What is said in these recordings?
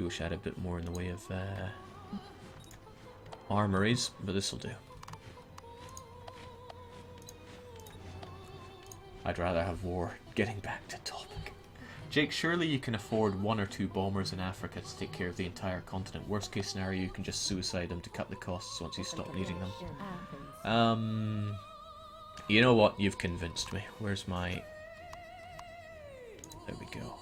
Do wish I had a bit more in the way of armories, but this'll do. I'd rather have war. Getting back to topic. Jake, surely you can afford 1 or 2 bombers in Africa to take care of the entire continent. Worst case scenario, you can just suicide them to cut the costs once you stop needing them. You know what? You've convinced me. Where's my... There we go.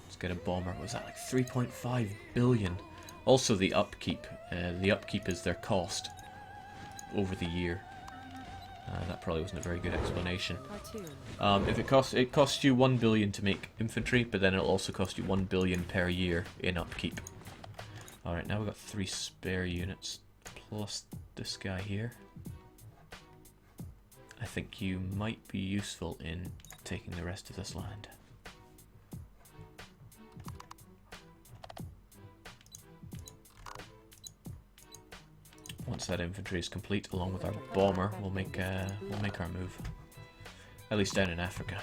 Let's get a bomber. Was that like 3.5 billion? Also the upkeep. The upkeep is their cost over the year. That probably wasn't a very good explanation. If it costs you 1 billion to make infantry, but then it'll also cost you 1 billion per year in upkeep. Alright, now we've got 3 spare units, plus this guy here. I think you might be useful in taking the rest of this land. Once that infantry is complete, along with our bomber, we'll make our move. At least down in Africa.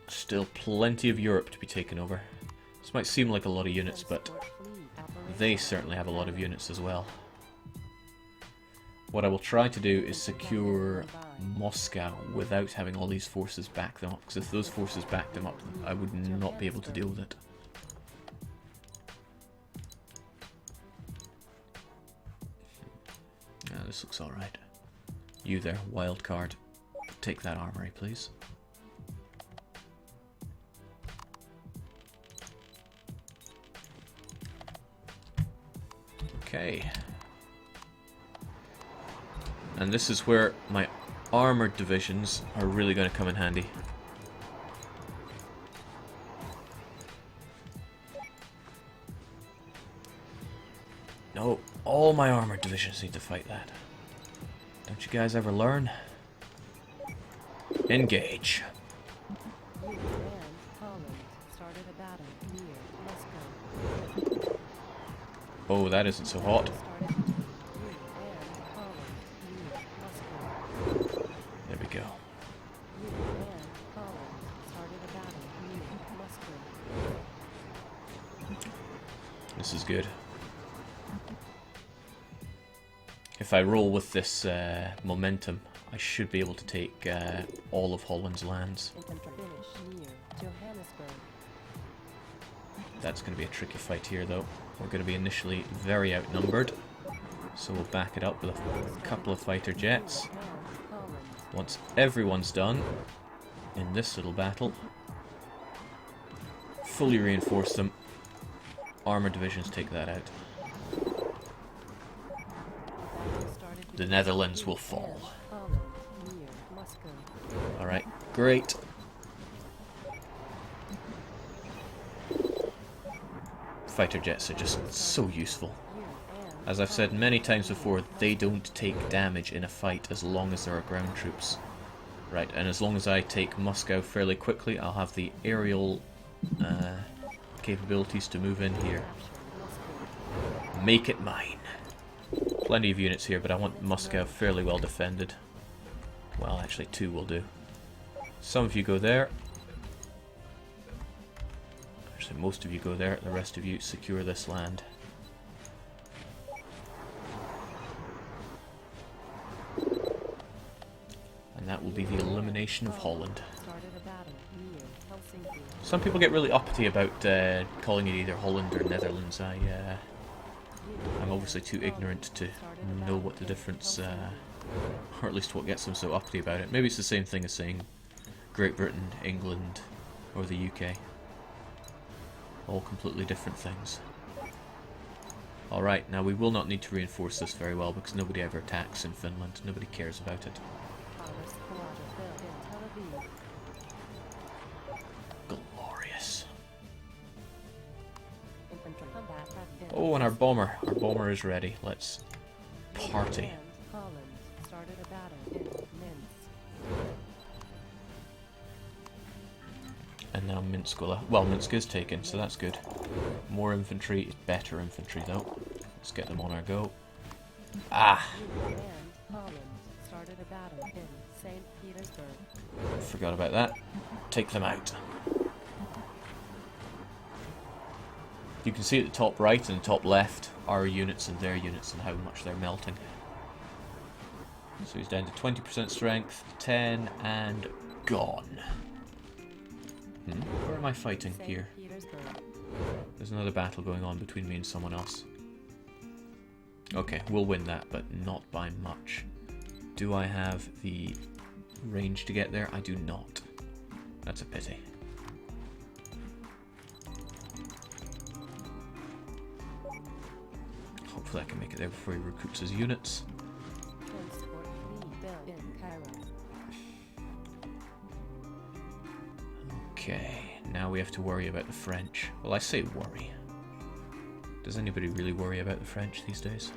Still plenty of Europe to be taken over. This might seem like a lot of units, but they certainly have a lot of units as well. What I will try to do is secure Moscow without having all these forces back them up, because if those forces back them up, I would not be able to deal with it. Yeah, this looks alright. You there, wild card. Take that armory, please. Okay. And this is where my armored divisions are really going to come in handy. No, all my armored divisions need to fight that. Don't you guys ever learn? Engage. Oh, that isn't so hot. There we go. This is good. If I roll with this momentum, I should be able to take all of Holland's lands. That's going to be a tricky fight here, though. We're going to be initially very outnumbered, so we'll back it up with a couple of fighter jets. Once everyone's done in this little battle, fully reinforce them. Armored divisions take that out. The Netherlands will fall. Alright, great. Fighter jets are just so useful. As I've said many times before, they don't take damage in a fight as long as there are ground troops. Right, and as long as I take Moscow fairly quickly, I'll have the aerial capabilities to move in here. Make it mine. Plenty of units here, but I want Moscow fairly well defended. Well, actually 2 will do. Some of you go there. Actually, most of you go there. The rest of you secure this land. And that will be the elimination of Holland. Some people get really uppity about calling it either Holland or Netherlands. I'm obviously too ignorant to know what the difference, or at least what gets them so uppity about it. Maybe it's the same thing as saying Great Britain, England, or the UK. All completely different things. Alright, now we will not need to reinforce this very well because nobody ever attacks in Finland. Nobody cares about it. Glorious. Oh, and our bomber. Our bomber is ready. Let's party. And now Minsk will... Well, Minsk is taken, so that's good. More infantry, better infantry though. Let's get them on our go. Ah! Forgot about that. Take them out. You can see at the top right and the top left our units and their units and how much they're melting. So he's down to 20% strength, 10, and gone. Where am I fighting here? There's another battle going on between me and someone else. Okay, we'll win that, but not by much. Do I have the range to get there? I do not. That's a pity. Hopefully I can make it there before he recruits his units. Okay, now we have to worry about the French. Well, I say worry. Does anybody really worry about the French these days?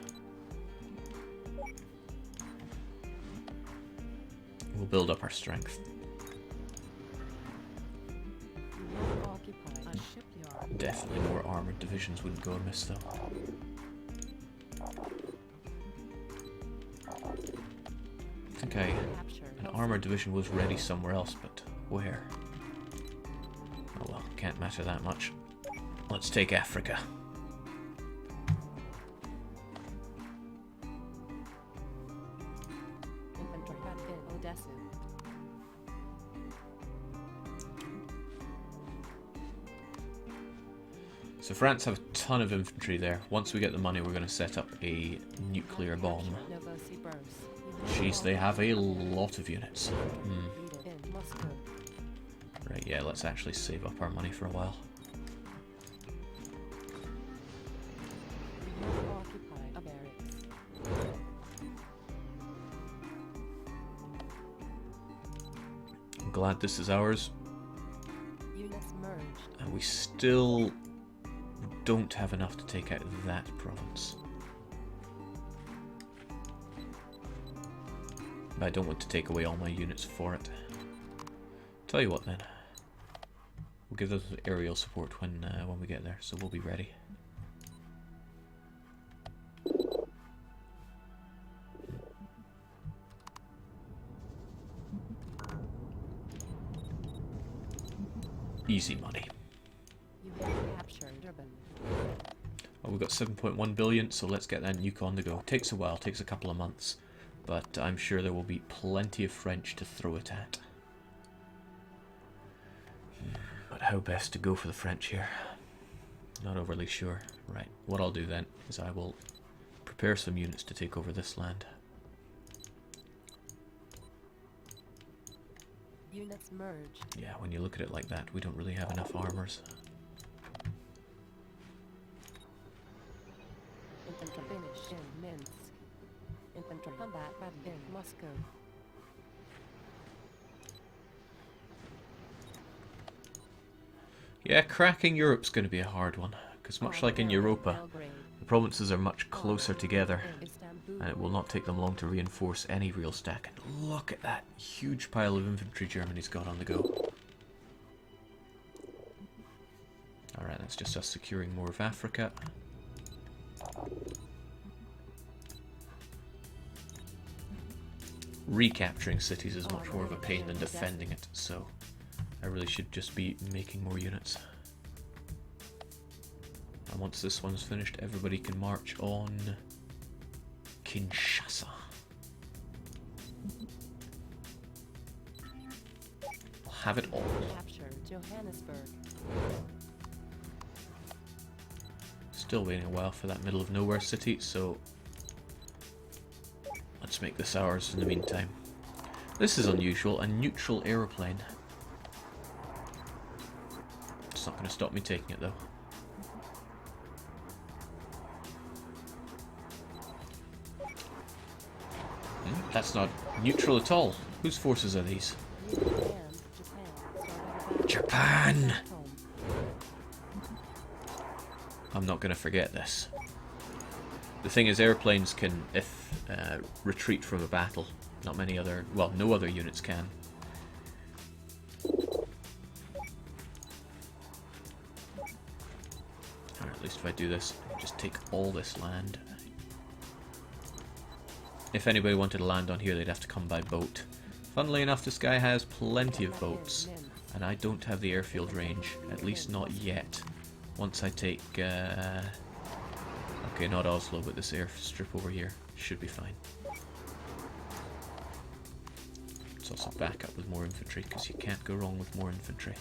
We'll build up our strength. Definitely more armoured divisions wouldn't go amiss though. I think an armoured division was ready somewhere else, but where? Oh well, can't matter that much. Let's take Africa. So France have a ton of infantry there. Once we get the money, we're going to set up a nuclear bomb. Jeez, they have a lot of units. Right, yeah, let's actually save up our money for a while. I'm glad this is ours. And we still don't have enough to take out that province. But I don't want to take away all my units for it. Tell you what then. We'll give those aerial support when we get there, so we'll be ready. Easy money. Oh, we've got 7.1 billion, so let's get that nuke on the go. Takes a while, takes a couple of months, but I'm sure there will be plenty of French to throw it at. But how best to go for the French here? Not overly sure. Right, what I'll do then is I will prepare some units to take over this land. Units merge. Yeah, when you look at it like that, we don't really have enough armors. Infantry finish in Minsk. Infantry combat in Moscow. Yeah, cracking Europe's going to be a hard one, because much like in Europa, the provinces are much closer together, and it will not take them long to reinforce any real stack. And look at that huge pile of infantry Germany's got on the go. Alright, that's just us securing more of Africa. Recapturing cities is much more of a pain than defending it, so I really should just be making more units. And once this one's finished, everybody can march on Kinshasa. We'll have it all. Still waiting a while for that middle of nowhere city, so let's make this ours in the meantime. This is unusual, a neutral aeroplane. It's not going to stop me taking it though. That's not neutral at all. Whose forces are these? Japan! I'm not going to forget this. The thing is, airplanes can, retreat from a battle. Not many other, well, no other units can. Or at least if I do this, just take all this land. If anybody wanted to land on here, they'd have to come by boat. Funnily enough, this guy has plenty of boats, and I don't have the airfield range, at least not yet. once I take... okay, not Oslo, but this airstrip over here should be fine. Let's also back up with more infantry, because you can't go wrong with more infantry.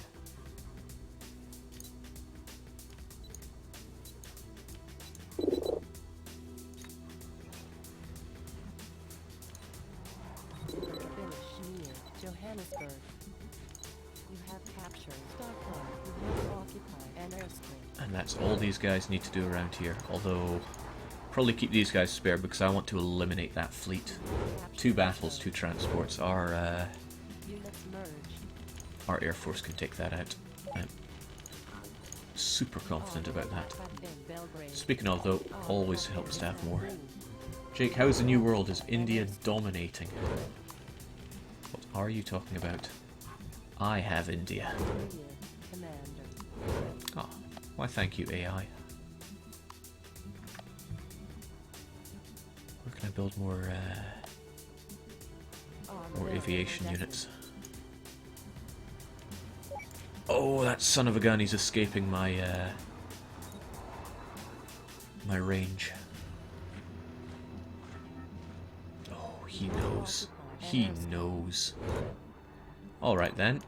And that's all these guys need to do around here, although probably keep these guys spare because I want to eliminate that fleet. 2 battles, 2 transports. Our Air Force can take that out. I'm super confident about that. Speaking of, though, always helps to have more. Jake, how is the New World? Is India dominating? What are you talking about? I have India. Oh, why thank you, AI. Where can I build more aviation units? Oh, that son of a gun, he's escaping my my range. Oh, he knows. He knows. Alright then.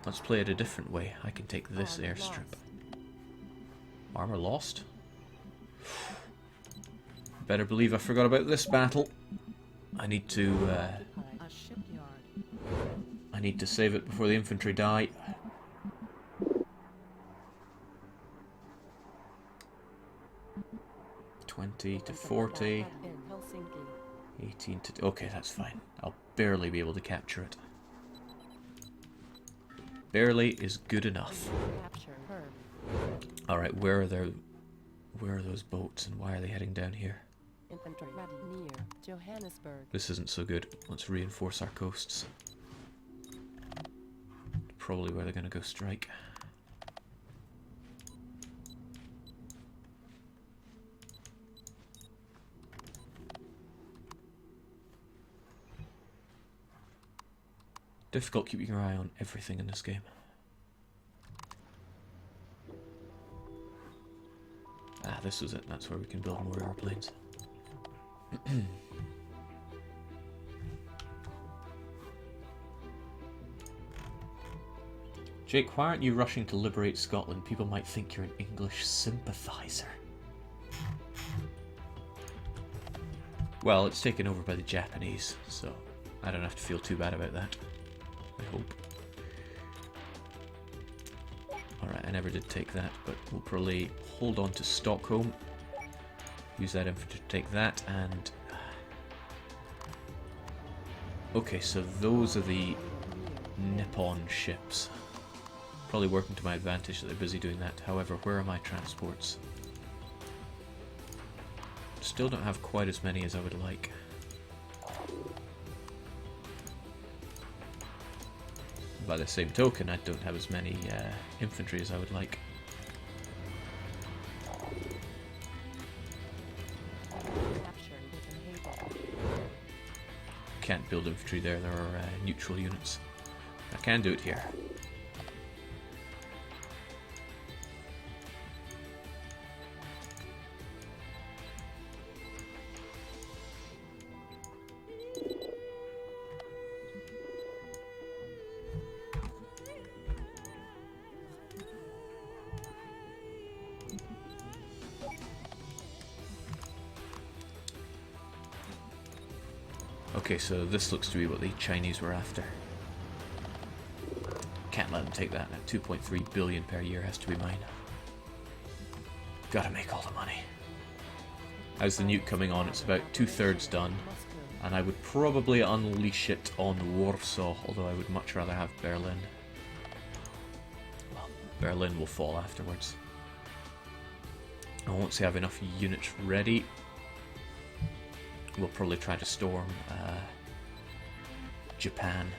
Let's play it a different way. I can take this airstrip. Armor lost? Better believe I forgot about this battle. I need to save it before the infantry die. $20 to $40. 18 to... Okay, that's fine. I'll barely be able to capture it. Barely is good enough. Alright, where are those boats and why are they heading down here? This isn't so good. Let's reinforce our coasts. Probably where they're going to go strike. Difficult keeping your eye on everything in this game. Ah, this was it. That's where we can build more airplanes. Jake, why aren't you rushing to liberate Scotland? People might think you're an English sympathiser. Well, it's taken over by the Japanese, so I don't have to feel too bad about that. I hope. Alright, I never did take that, but we'll probably hold on to Stockholm. Use that infantry to take that, and... Okay, so those are the Nippon ships. Probably working to my advantage that they're busy doing that. However, where are my transports? Still don't have quite as many as I would like. By the same token, I don't have as many infantry as I would like. Can't build infantry there, there are neutral units. I can do it here. Okay, so this looks to be what the Chinese were after. Can't let them take that. That 2.3 billion per year has to be mine. Gotta make all the money. How's the nuke coming on? It's about 2/3 done. And I would probably unleash it on Warsaw, although I would much rather have Berlin. Well, Berlin will fall afterwards. I won't say I have enough units ready. We'll probably try to storm Japan.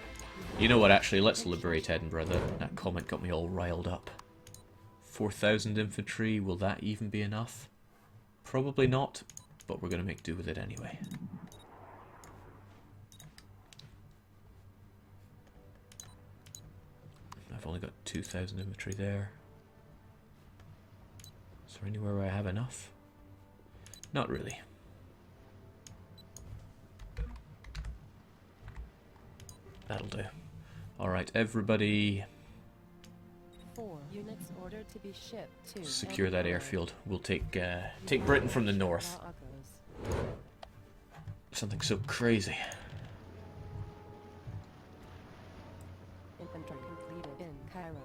You know what, actually, let's liberate Edinburgh. That comment got me all riled up. 4,000 infantry, will that even be enough? Probably not, but we're going to make do with it anyway. I've only got 2,000 infantry there. there anywhere where I have enough? Not really. That'll do. Alright, everybody... 4 units ordered to be shipped to secure that airfield. We'll take Britain from the north. Something so crazy. Infantry completed in Cairo.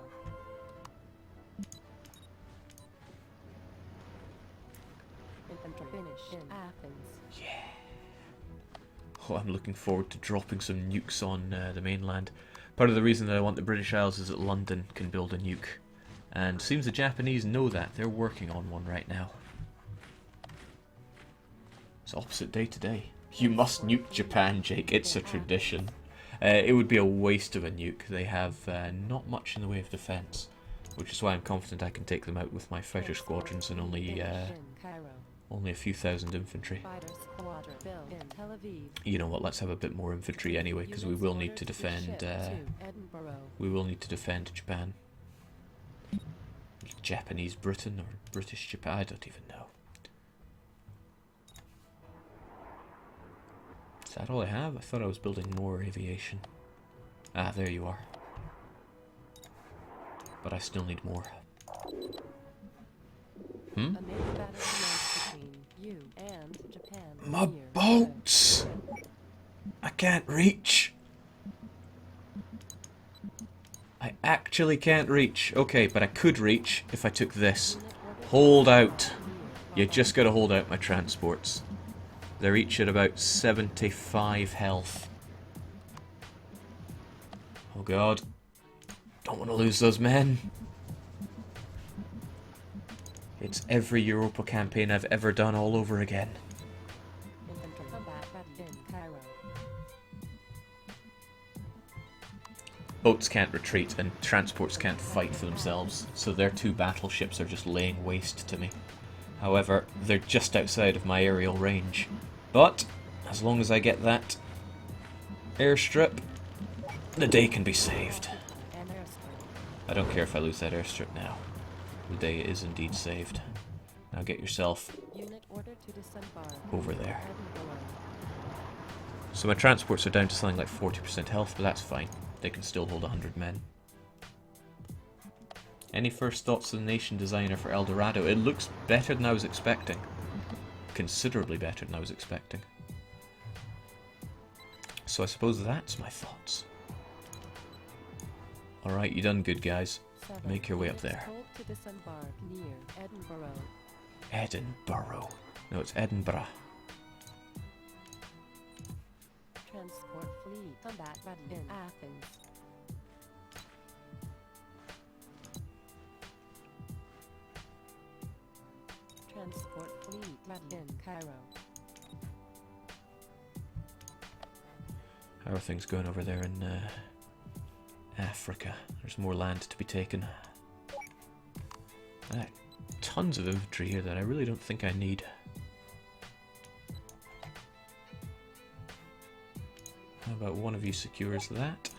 Infantry finished in Athens. Yeah. Oh, I'm looking forward to dropping some nukes on the mainland. Part of the reason that I want the British Isles is that London can build a nuke. And it seems the Japanese know that. They're working on one right now. It's opposite day today. You must nuke Japan, Jake. It's a tradition. It would be a waste of a nuke. They have not much in the way of defense, which is why I'm confident I can take them out with my fighter squadrons and only a few thousand infantry. You know what? Let's have a bit more infantry anyway, because we will need to defend. We will need to defend Japan. Japanese Britain or British Japan? I don't even know. Is that all I have? I thought I was building more aviation. Ah, there you are. But I still need more. Hmm? My boats! I can't reach! I actually can't reach. Okay, but I could reach if I took this. Hold out. You just gotta hold out my transports. They're each at about 75 health. Oh god. Don't want to lose those men. It's every Europa campaign I've ever done all over again. Boats can't retreat and transports can't fight for themselves, so their 2 battleships are just laying waste to me. However, they're just outside of my aerial range. But, as long as I get that airstrip, the day can be saved. I don't care if I lose that airstrip now. The day is indeed saved. Now get yourself over there. So my transports are down to something like 40% health, but that's fine. They can still hold 100 men. Any first thoughts of the nation designer for El Dorado? It looks better than I was expecting. Considerably better than I was expecting. So I suppose that's my thoughts. Alright, you done good, guys. Make your way up there. Edinburgh. No, it's Edinburgh. Transport fleet combat ready in Athens. Transport fleet ready in Cairo. How are things going over there in Africa? There's more land to be taken. Tons of infantry here that I really don't think I need. How about one of you secures that?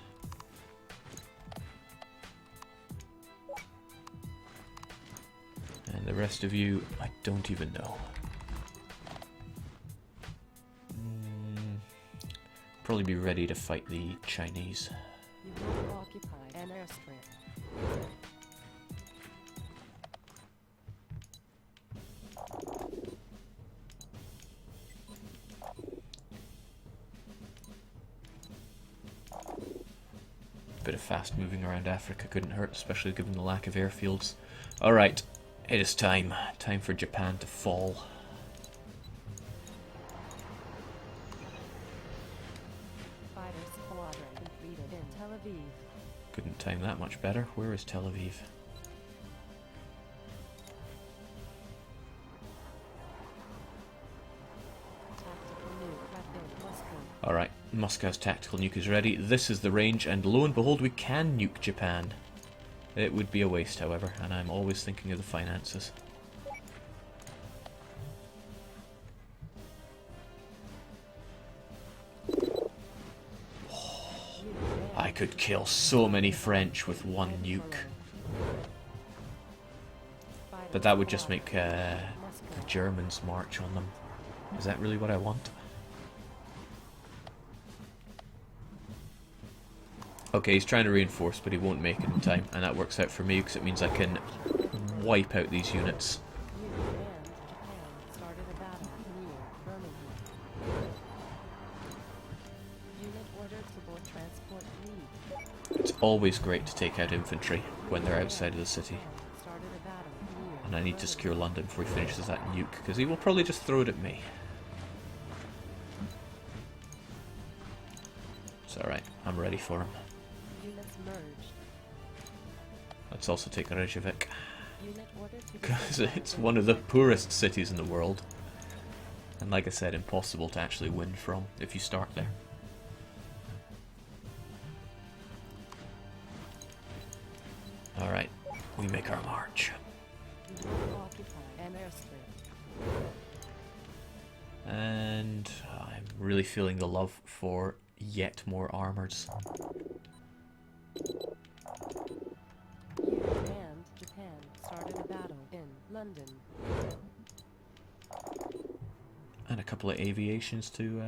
And the rest of you, I don't even know. Probably be ready to fight the Chinese. You will occupy an airstrip. Bit of fast moving around Africa couldn't hurt, especially given the lack of airfields. Alright, it is time. Time for Japan to fall. Fighter squadron completed in Tel Aviv. Couldn't time that much better. Where is Tel Aviv? Tactical nuke ready in Moscow. Alright, Moscow's tactical nuke is ready. This is the range, and lo and behold, we can nuke Japan. It would be a waste, however, and I'm always thinking of the finances. I could kill so many French with one nuke. Fighter But that would just make the Germans march on them. Is that really what I want? Okay, he's trying to reinforce, but he won't make it in time, and that works out for me because it means I can wipe out these units. It's always great to take out infantry when they're outside of the city. And I need to secure London before he finishes that nuke, because he will probably just throw it at me. It's alright, I'm ready for him. Let's also take Reykjavik, because it's one of the poorest cities in the world. And like I said, impossible to actually win from if you start there. Alright, we make our march. And I'm really feeling the love for yet more armors. And Japan started a battle in London. And a couple of aviations to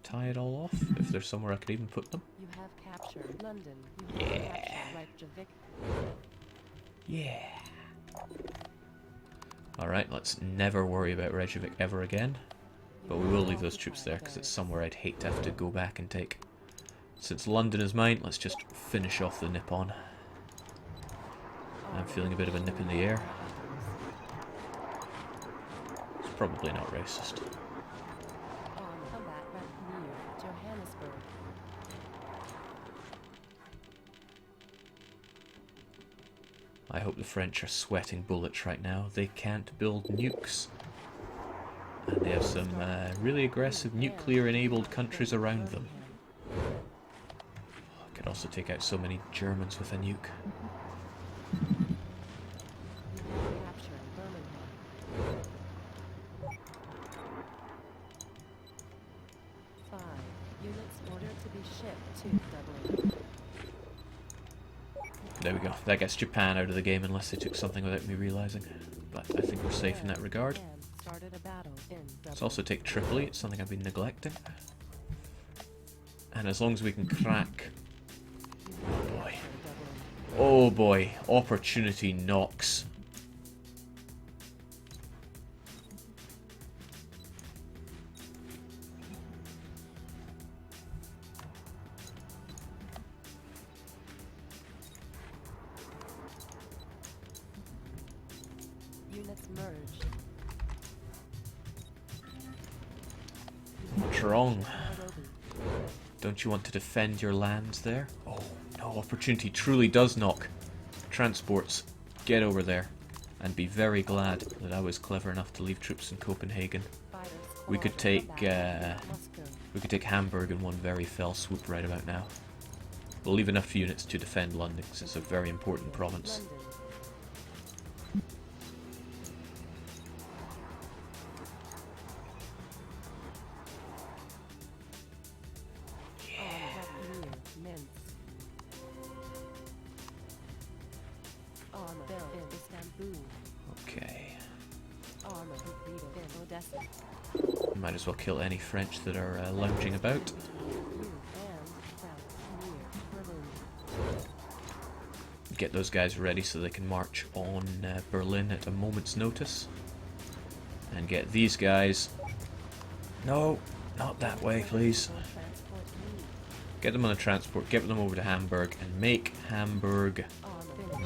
tie it all off, if there's somewhere I could even put them. You have captured London. You have captured Reykjavik. Yeah. Alright, let's never worry about Reykjavik ever again. But we will leave those troops there, because it's somewhere I'd hate to have to go back and take. Since London is mine, let's just finish off the Nippon. I'm feeling a bit of a nip in the air. It's probably not racist. I hope the French are sweating bullets right now. They can't build nukes. And they have some really aggressive nuclear-enabled countries around them. I could also take out so many Germans with a nuke. There we go. That gets Japan out of the game unless they took something without me realising. But I think we're safe in that regard. Let's also take Tripoli. It's something I've been neglecting. And as long as we can crack... Oh boy. Oh boy. Opportunity knocks. Units merged. What's wrong? Don't you want to defend your lands there? Oh, no, opportunity truly does knock. Transports, get over there. And be very glad that I was clever enough to leave troops in Copenhagen. We could take Hamburg in one very fell swoop right about now. We'll leave enough units to defend London because it's a very important province. Okay. Might as well kill any French that are lounging about. Get those guys ready so they can march on Berlin at a moment's notice. And get these guys... No, not that way, please. Get them on a transport, get them over to Hamburg, and make Hamburg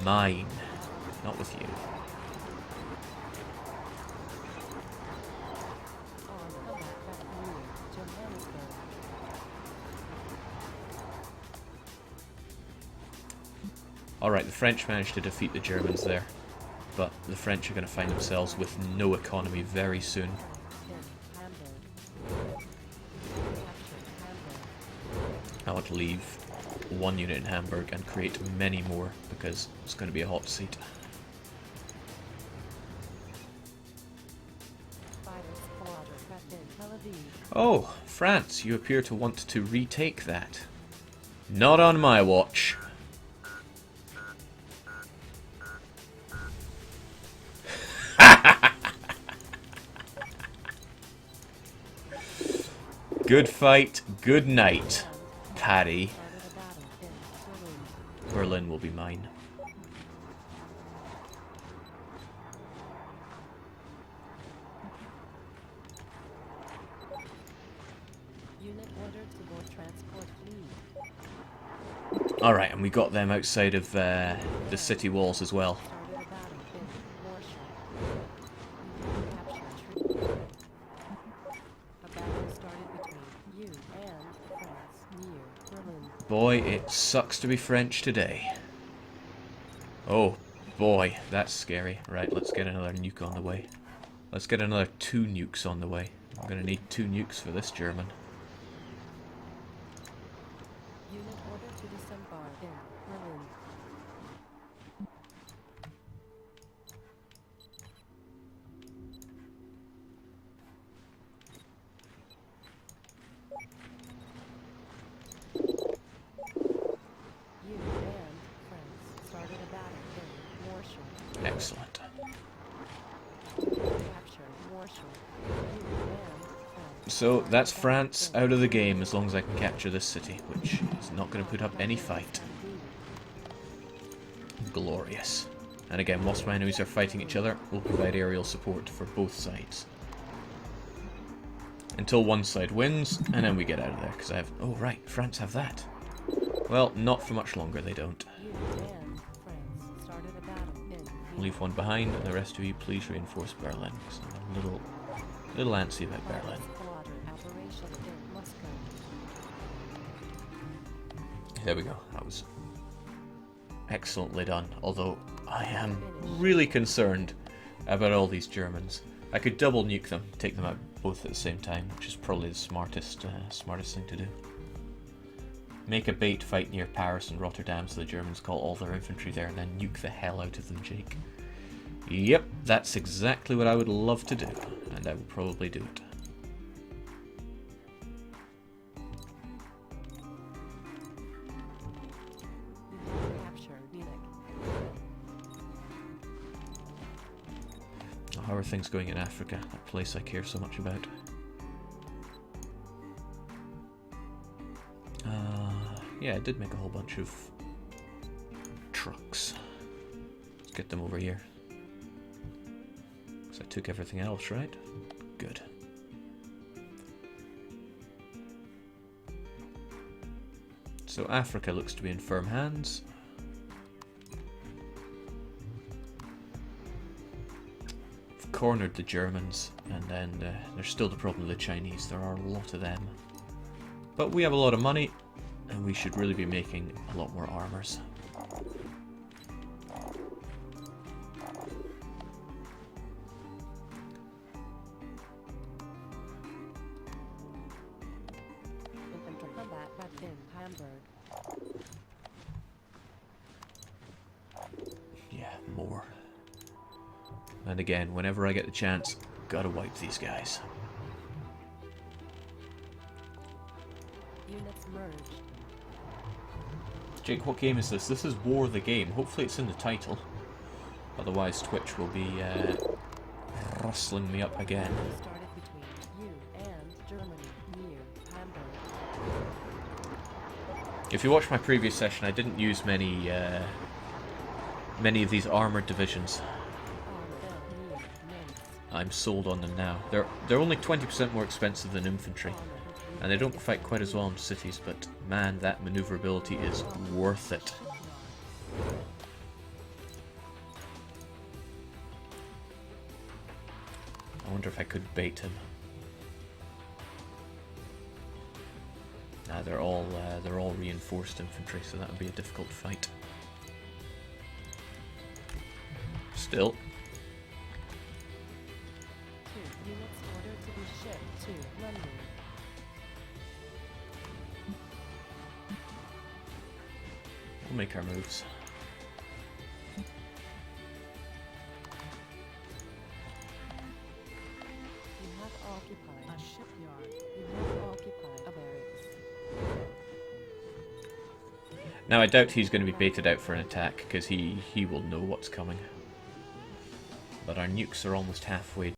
mine. Not with you. Alright, the French managed to defeat the Germans there. But the French are going to find themselves with no economy very soon. I want to leave one unit in Hamburg and create many more because it's going to be a hot seat. Oh, France, you appear to want to retake that. Not on my watch. Good fight, good night, Paddy. Started a battle in Berlin. Berlin will be mine. Unit ordered to board transport fleet. Alright, and we got them outside of the city walls as well. Started a battle in Warsaw. Capture tree. A battle started between you and France near Berlin. Boy, it sucks to be French today. Oh, boy, that's scary. Right, let's get another nuke on the way. Let's get another 2 nukes on the way. I'm gonna need 2 nukes for this German. Unit ordered to disembark in Berlin. You and France started a battle in Warsaw. Excellent. Capture Warsaw. You and France. So, that's France out of the game as long as I can capture this city, which is not going to put up any fight. Glorious. And again, whilst my enemies are fighting each other, we'll provide aerial support for both sides. Until one side wins, and then we get out of there, because I have... Oh, right, France have that. Well, not for much longer, they don't. You and France started a battle in Leave one behind, and the rest of you please reinforce Berlin, because I'm a little antsy about Berlin. Squadron operation in Moscow. There we go, that was excellently done, although I am really concerned about all these Germans. I could double nuke them, take them out both at the same time, which is probably the smartest thing to do. Make a bait fight near Paris and Rotterdam so the Germans call all their infantry there and then nuke the hell out of them, Jake. Yep, that's exactly what I would love to do, and I will probably do it. Capture Munich. How are things going in Africa, that place I care so much about? Yeah, I did make a whole bunch of trucks. Let's get them over here. Because I took everything else, right? Good. So Africa looks to be in firm hands. I've cornered the Germans, and then there's still the problem with the Chinese. There are a lot of them. But we have a lot of money, and we should really be making a lot more armors. Infantry combat in Hamburg. Yeah, more. And again, whenever I get the chance, gotta wipe these guys. Units merged. Jake, what game is this? This is War the Game. Hopefully it's in the title. Otherwise Twitch will be rustling me up again. Started between you and Germany near Hamburg. If you watch my previous session, I didn't use many of these armored divisions. On near Mainz. I'm sold on them now. They're only 20% more expensive than infantry, and they don't fight quite as well in cities, but man, that maneuverability is worth it. I wonder if I could bait him. Nah, they're all reinforced infantry, so that would be a difficult fight. Still. 2 units ordered to be shipped to London. We'll make our moves. You have occupied a shipyard. You have occupied a barracks. Now I doubt he's going to be baited out for an attack, because he will know what's coming. But our nukes are almost halfway